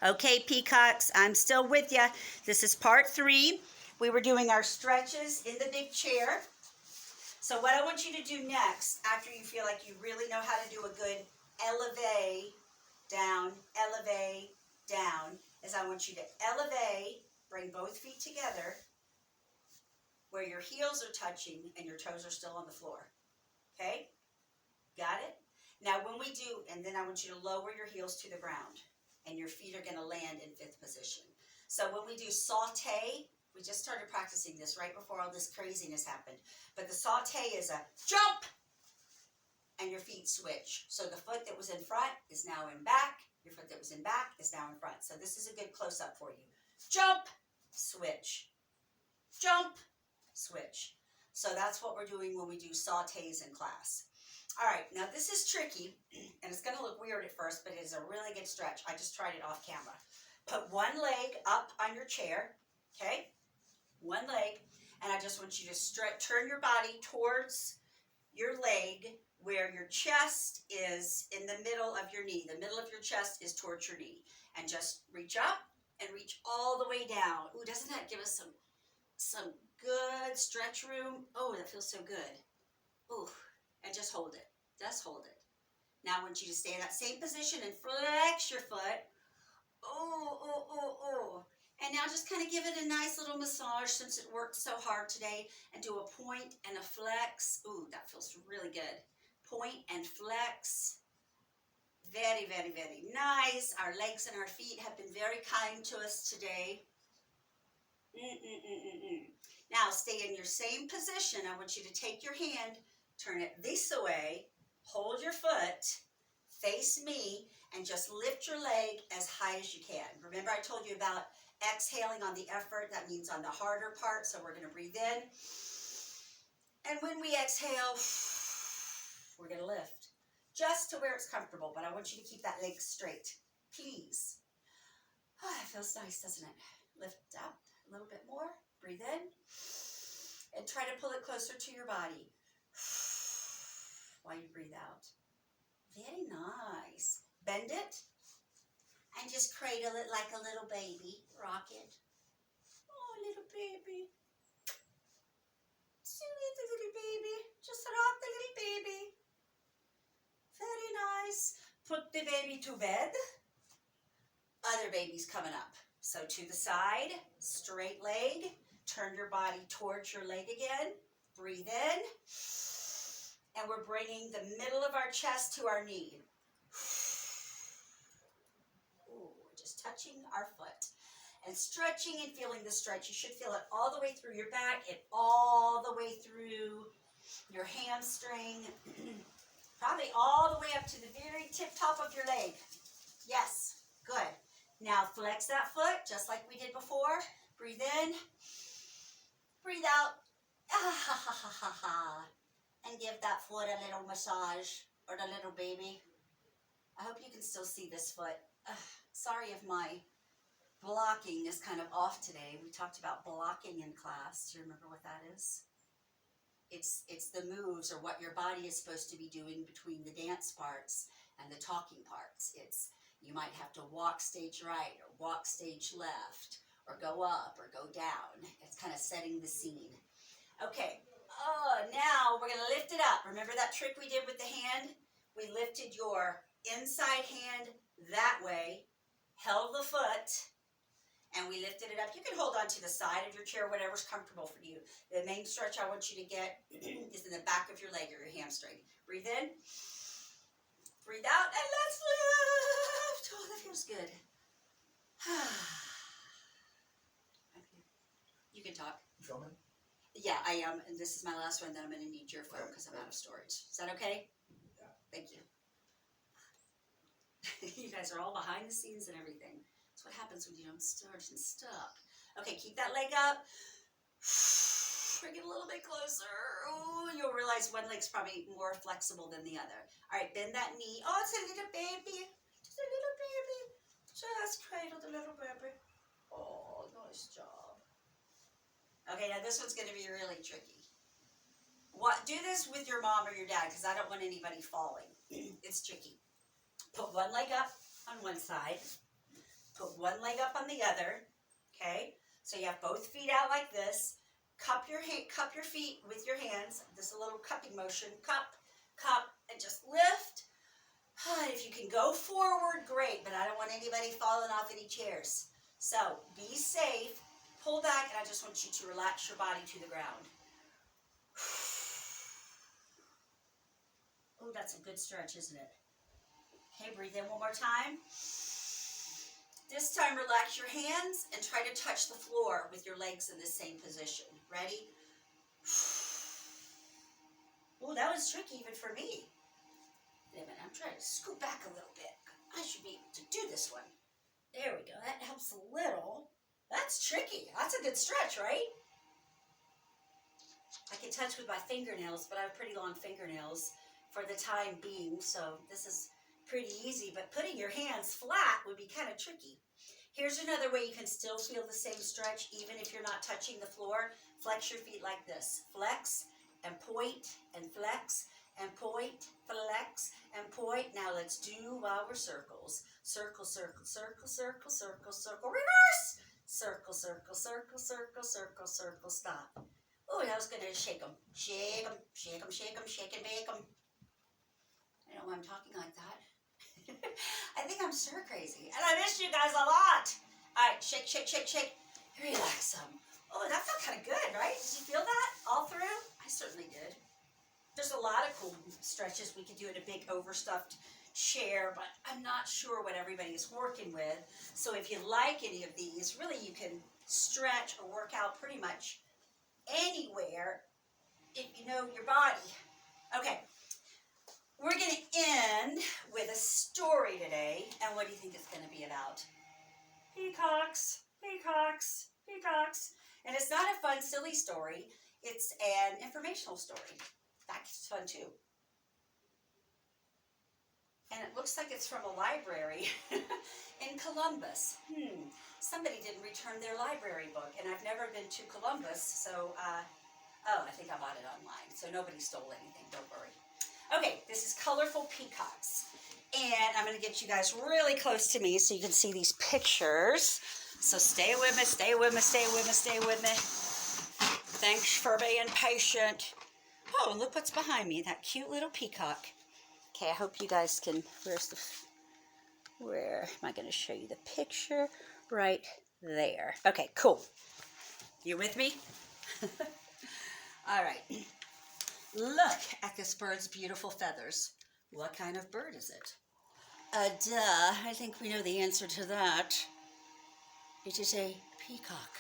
Okay, Peacocks, I'm still with you. This is part 3. We were doing our stretches in the big chair. So what I want you to do next, after you feel like you really know how to do a good elevate down, is I want you to elevate, bring both feet together where your heels are touching and your toes are still on the floor. Okay? Got it? Now when we do, and then I want you to lower your heels to the ground and your feet are going to land in 5th position. So when we do saute, we just started practicing this right before all this craziness happened. But the saute is a jump and your feet switch. So the foot that was in front is now in back. Your foot that was in back is now in front. So this is a good close-up for you. Jump, switch. Jump, switch. So that's what we're doing when we do sautés in class. All right, now this is tricky, and it's going to look weird at first, but it is a really good stretch. I just tried it off camera. Put one leg up on your chair, okay? One leg, and I just want you to turn your body towards your leg where your chest is in the middle of your knee. The middle of your chest is towards your knee. And just reach up and reach all the way down. Ooh, doesn't that give us some good stretch room? Oh, that feels so good. Ooh, and just hold it. Just hold it. Now I want you to stay in that same position and flex your foot. Oh, oh, oh, oh. And now just kind of give it a nice little massage since it worked so hard today, and do a point and a flex. Ooh, that feels really good. Point and flex. Very, very, very nice. Our legs and our feet have been very kind to us today. Now stay in your same position. I want you to take your hand, turn it this way, hold your foot, face me, and just lift your leg as high as you can. Remember I told you about exhaling on the effort. That means on the harder part. So we're going to breathe in. And when we exhale, we're going to lift just to where it's comfortable. But I want you to keep that leg straight, please. Oh, it feels nice, doesn't it? Lift up a little bit more. Breathe in. And try to pull it closer to your body while you breathe out. Very nice. Bend it. And just cradle it like a little baby. Rock it. Oh, little baby. Sweet little baby. Just rock the little baby. Very nice. Put the baby to bed. Other baby's coming up. So to the side, straight leg. Turn your body towards your leg again. Breathe in. And we're bringing the middle of our chest to our knee. Touching our foot and stretching and feeling the stretch. You should feel it all the way through your back and all the way through your hamstring, probably all the way up to the very tip top of your leg. Yes, good. Now flex that foot just like we did before. Breathe in, breathe out, and give that foot a little massage, or the little baby. I hope you can still see this foot. Sorry if my blocking is kind of off today. We talked about blocking in class. Do you remember what that is? It's the moves or what your body is supposed to be doing between the dance parts and the talking parts. You might have to walk stage right or walk stage left or go up or go down. It's kind of setting the scene. Okay. Oh, now we're going to lift it up. Remember that trick we did with the hand? We lifted your inside hand that way, held the foot, and we lifted it up. You can hold on to the side of your chair, whatever's comfortable for you. The main stretch I want you to get is in the back of your leg or your hamstring. Breathe in, breathe out, and let's lift. Oh, that feels good. You can talk. You filming? Yeah, I am, and this is my last one. Then I'm going to need your phone because I'm out of storage. Is that okay? Yeah. Thank you. You guys are all behind the scenes and everything. That's what happens when you don't start and stop. Okay, keep that leg up. Bring it a little bit closer. Oh, you'll realize one leg's probably more flexible than the other. All right, bend that knee. Oh, it's a little baby. Just a little baby. Just cradle the little baby. Oh, nice job. Okay, now this one's going to be really tricky. Do this with your mom or your dad because I don't want anybody falling. It's tricky. Put one leg up on one side. Put one leg up on the other, okay? So you have both feet out like this. Cup your feet with your hands. This is a little cupping motion. Cup, and just lift. If you can go forward, great, but I don't want anybody falling off any chairs. So be safe. Pull back, and I just want you to relax your body to the ground. Oh, that's a good stretch, isn't it? Okay, breathe in one more time. This time, relax your hands and try to touch the floor with your legs in the same position. Ready? Oh, that was tricky even for me. Wait a minute, I'm trying to scoot back a little bit. I should be able to do this one. There we go. That helps a little. That's tricky. That's a good stretch, right? I can touch with my fingernails, but I have pretty long fingernails for the time being, so this is pretty easy, but putting your hands flat would be kind of tricky. Here's another way you can still feel the same stretch even if you're not touching the floor. Flex your feet like this. Flex and point and flex and point, flex and point. Now let's do our circles. Circle, circle, circle, circle, circle, circle, reverse. Circle, circle, circle, circle, circle, circle, stop. Oh, and I was going to shake them. Shake them, shake them, shake them, shake and bake them. I don't know why I'm talking like that. I think I'm stir crazy. And I miss you guys a lot. All right, shake, shake, shake, shake. Relax them. Oh, that felt kind of good, right? Did you feel that all through? I certainly did. There's a lot of cool stretches we could do in a big overstuffed chair, but I'm not sure what everybody is working with. So if you like any of these, really you can stretch or work out pretty much anywhere if you know your body. Okay. We're going to end with a story today, and what do you think it's going to be about? Peacocks, peacocks, peacocks. And it's not a fun, silly story. It's an informational story. That's fun, too. And it looks like it's from a library in Columbus. Somebody didn't return their library book, and I've never been to Columbus, so, oh, I think I bought it online, so nobody stole anything, don't worry. Okay, this is Colorful Peacocks, and I'm going to get you guys really close to me so you can see these pictures. So stay with me, stay with me, stay with me, stay with me. Thanks for being patient. Oh, and look what's behind me, that cute little peacock. Okay, I hope you guys can, where am I going to show you the picture? Right there. Okay, cool. You with me? All right. Look at this bird's beautiful feathers. What kind of bird is it? Duh. I think we know the answer to that. It is a peacock.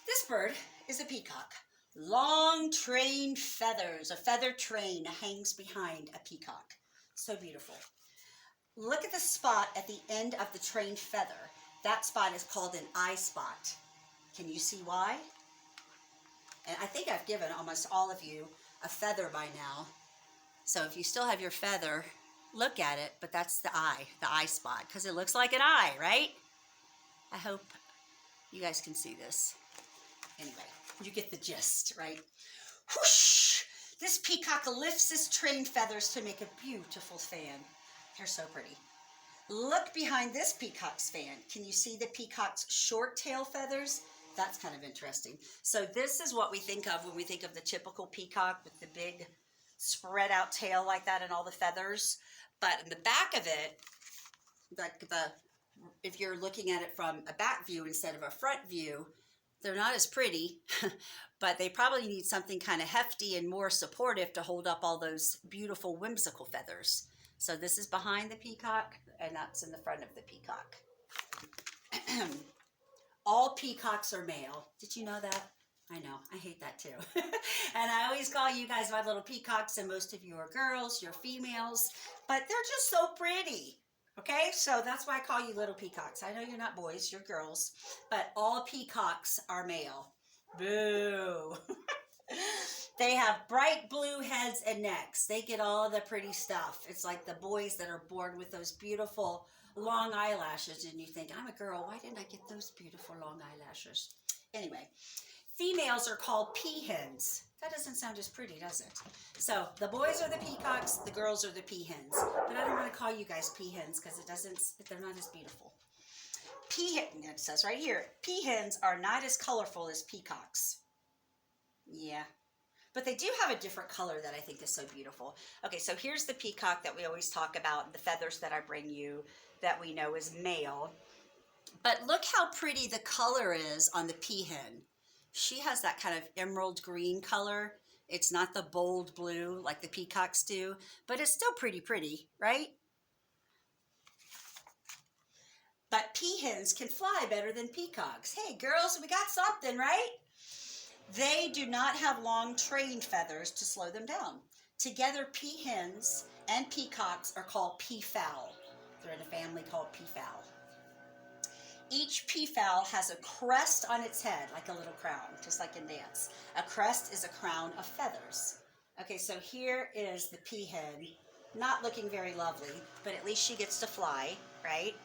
This bird is a peacock. Long trained feathers. A feather train hangs behind a peacock. So beautiful. Look at the spot at the end of the trained feather. That spot is called an eye spot. Can you see why? And I think I've given almost all of you a feather by now. So if you still have your feather, look at it, but that's the eye spot, because it looks like an eye, right? I hope you guys can see this. Anyway, you get the gist, right? Whoosh! This peacock lifts his trained feathers to make a beautiful fan. They're so pretty. Look behind this peacock's fan. Can you see the peacock's short tail feathers? That's kind of interesting. So this is what we think of when we think of the typical peacock with the big spread out tail like that and all the feathers. But in the back of it, if you're looking at it from a back view instead of a front view, they're not as pretty, but they probably need something kind of hefty and more supportive to hold up all those beautiful whimsical feathers. So this is behind the peacock, and that's in the front of the peacock. All peacocks are male. Did you know that? I know. I hate that too. And I always call you guys my little peacocks, and most of you are girls, you're females, but they're just so pretty. Okay? So that's why I call you little peacocks. I know you're not boys, you're girls, but all peacocks are male. Boo. They have bright blue heads and necks. They get all the pretty stuff. It's like the boys that are born with those beautiful long eyelashes, and you think, I'm a girl, why didn't I get those beautiful long eyelashes? Anyway, females are called peahens. That doesn't sound as pretty, does it? So the boys are the peacocks, the girls are the peahens. But I don't want to call you guys peahens because they're not as beautiful. It says right here, peahens are not as colorful as peacocks. Yeah. But they do have a different color that I think is so beautiful. Okay, so here's the peacock that we always talk about, the feathers that I bring you that we know is male. But look how pretty the color is on the peahen. She has that kind of emerald green color. It's not the bold blue like the peacocks do, but it's still pretty, right? But peahens can fly better than peacocks. Hey, girls, we got something, right? They do not have long trained feathers to slow them down. Together, peahens and peacocks are called peafowl. They're in a family called peafowl. Each peafowl has a crest on its head, like a little crown, just like in dance. A crest is a crown of feathers. Okay, so here is the peahen, not looking very lovely, but at least she gets to fly, right?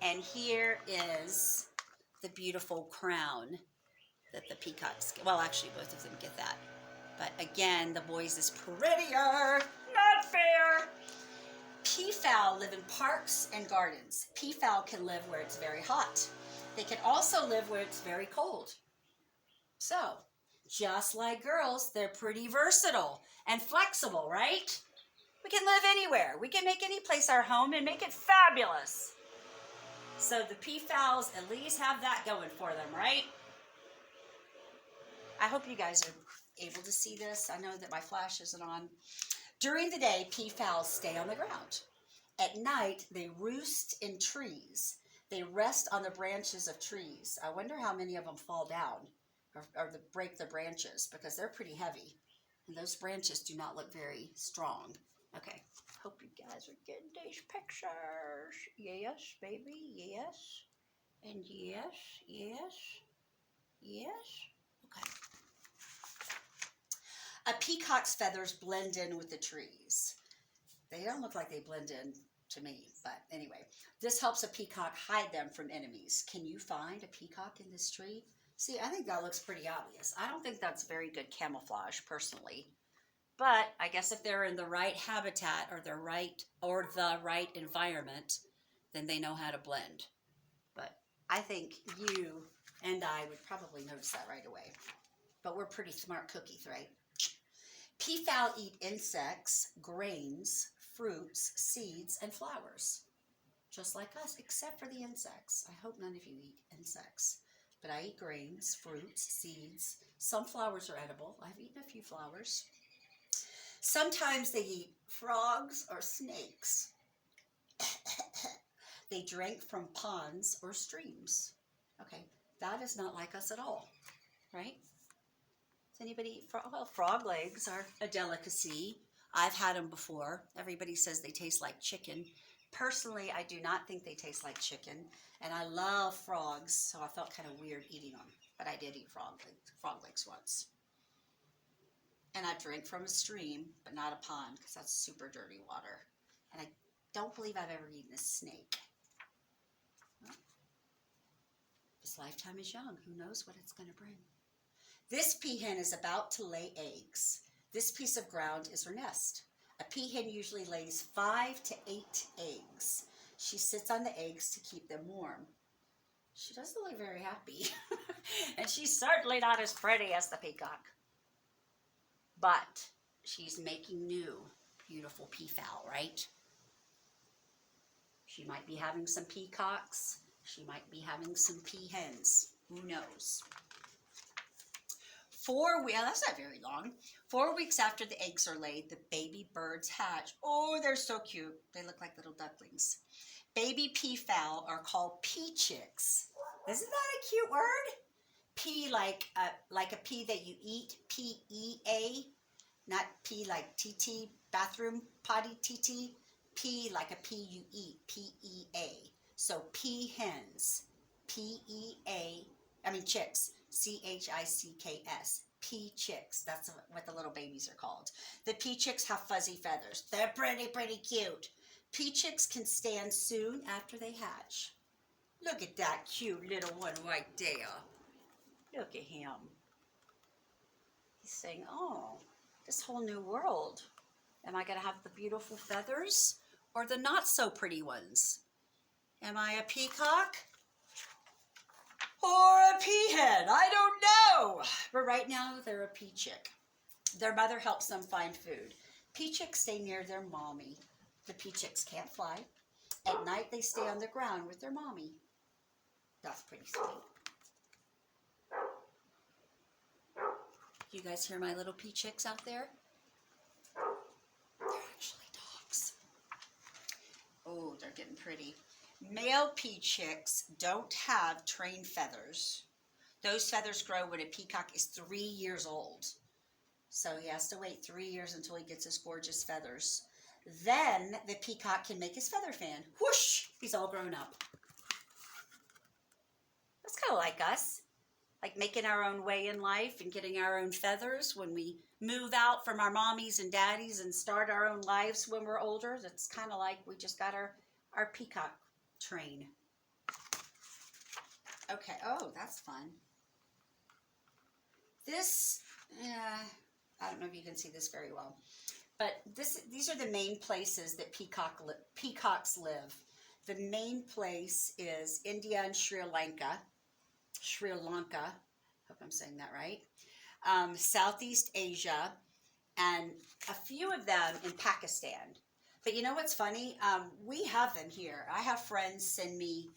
And here is the beautiful crown that the peacocks get. Well, actually, both of them get that. But again, the boys is prettier. Not fair. Peafowl live in parks and gardens. Peafowl can live where it's very hot. They can also live where it's very cold. So, just like girls, they're pretty versatile and flexible, right? We can live anywhere. We can make any place our home and make it fabulous. So the peafowls at least have that going for them, right? I hope you guys are able to see this. I know that my flash isn't on. During the day, peafowls stay on the ground. At night, they roost in trees. They rest on the branches of trees. I wonder how many of them fall down or break the branches because they're pretty heavy. And those branches do not look very strong. Okay, hope you guys are getting these pictures. Yes, baby, yes. And yes, yes, yes. Okay. A peacock's feathers blend in with the trees. They don't look like they blend in to me, but anyway. This helps a peacock hide them from enemies. Can you find a peacock in this tree? See, I think that looks pretty obvious. I don't think that's very good camouflage, personally. But I guess if they're in the right habitat or the right environment, then they know how to blend. But I think you and I would probably notice that right away. But we're pretty smart cookies, right? Peafowl eat insects, grains, fruits, seeds, and flowers. Just like us, except for the insects. I hope none of you eat insects. But I eat grains, fruits, seeds. Some flowers are edible. I've eaten a few flowers. Sometimes they eat frogs or snakes. They drink from ponds or streams. Okay, that is not like us at all, right? Does anybody eat frog? Well, frog legs are a delicacy. I've had them before. Everybody says they taste like chicken. Personally, I do not think they taste like chicken, and I love frogs, so I felt kind of weird eating them, but I did eat frog legs once. And I drank from a stream, but not a pond, because that's super dirty water. And I don't believe I've ever eaten a snake. Well, this lifetime is young. Who knows what it's going to bring? This peahen is about to lay eggs. This piece of ground is her nest. A peahen usually lays 5 to 8 eggs. She sits on the eggs to keep them warm. She doesn't look very happy. And she's certainly not as pretty as the peacock. But she's making new, beautiful peafowl, right? She might be having some peacocks. She might be having some peahens. Who knows? 4 weeks, that's not very long. 4 weeks after the eggs are laid, the baby birds hatch. Oh, they're so cute. They look like little ducklings. Baby peafowl are called pea chicks. Isn't that a cute word? Pea like a pea that you eat, P-E-A, not pee like T-T, bathroom potty T-T. Pea like a pea you eat, P-E-A. So pea hens, chicks, C-H-I-C-K-S. Pea chicks, that's what the little babies are called. The pea chicks have fuzzy feathers. They're pretty cute. Pea chicks can stand soon after they hatch. Look at that cute little one right there. Look at him. He's saying, oh, this whole new world. Am I going to have the beautiful feathers or the not so pretty ones? Am I a peacock or a peahen? I don't know. But right now, they're a pea chick. Their mother helps them find food. Pea chicks stay near their mommy. The pea chicks can't fly. At night, they stay on the ground with their mommy. That's pretty sweet. You guys hear my little pea chicks out there? They're actually dogs. Oh, they're getting pretty. Male pea chicks don't have trained feathers. Those feathers grow when a peacock is 3 years old. So he has to wait 3 years until he gets his gorgeous feathers. Then the peacock can make his feather fan. Whoosh! He's all grown up. That's kind of like us. Like making our own way in life and getting our own feathers when we move out from our mommies and daddies and start our own lives when we're older. That's kind of like we just got our peacock train. Okay, oh, that's fun. This, I don't know if you can see this very well, but these are the main places that peacocks live. The main place is India and Sri Lanka. Hope I'm saying that right. Southeast Asia, and a few of them in Pakistan. But you know what's funny? We have them here. I have friends send me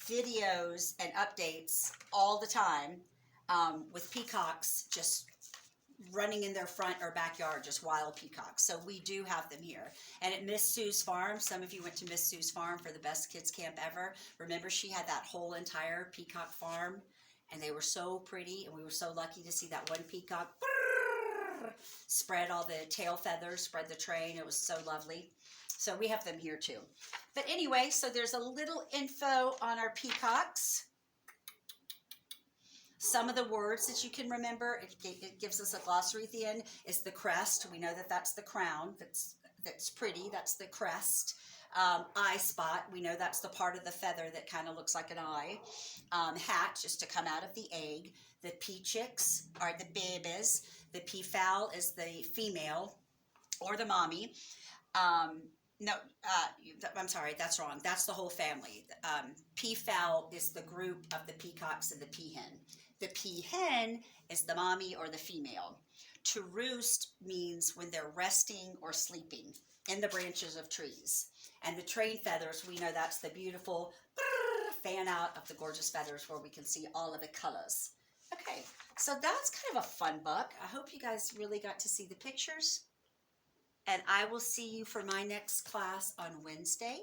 videos and updates all the time with peacocks just running in their front or backyard, just wild peacocks. So we do have them here. And at Miss Sue's farm, some of you went to Miss Sue's farm for the best kids camp ever. Remember, she had that whole entire peacock farm, and they were so pretty, and we were so lucky to see that one peacock spread all the tail feathers, spread the train. It was so lovely. So we have them here too. But anyway, so there's a little info on our peacocks. Some of the words that you can remember, it gives us a glossary at the end, is the crest. We know that that's the crown. That's pretty. That's the crest. Eye spot. We know that's the part of the feather that kind of looks like an eye. Hatch is to come out of the egg. The pea chicks are the babies. The peafowl is the female or the mommy. No, I'm sorry, that's wrong. That's the whole family. Peafowl is the group of the peacocks and the peahen. The peahen is the mommy or the female. To roost means when they're resting or sleeping in the branches of trees. And the trained feathers, we know that's the beautiful fan out of the gorgeous feathers where we can see all of the colors. Okay, so that's kind of a fun book. I hope you guys really got to see the pictures. And I will see you for my next class on Wednesday.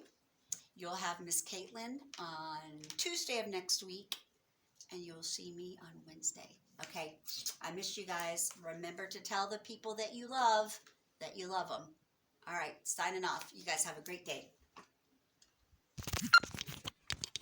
You'll have Miss Caitlin on Tuesday of next week, and you'll see me on Wednesday. Okay, I miss you guys. Remember to tell the people that you love them. All right, signing off. You guys have a great day.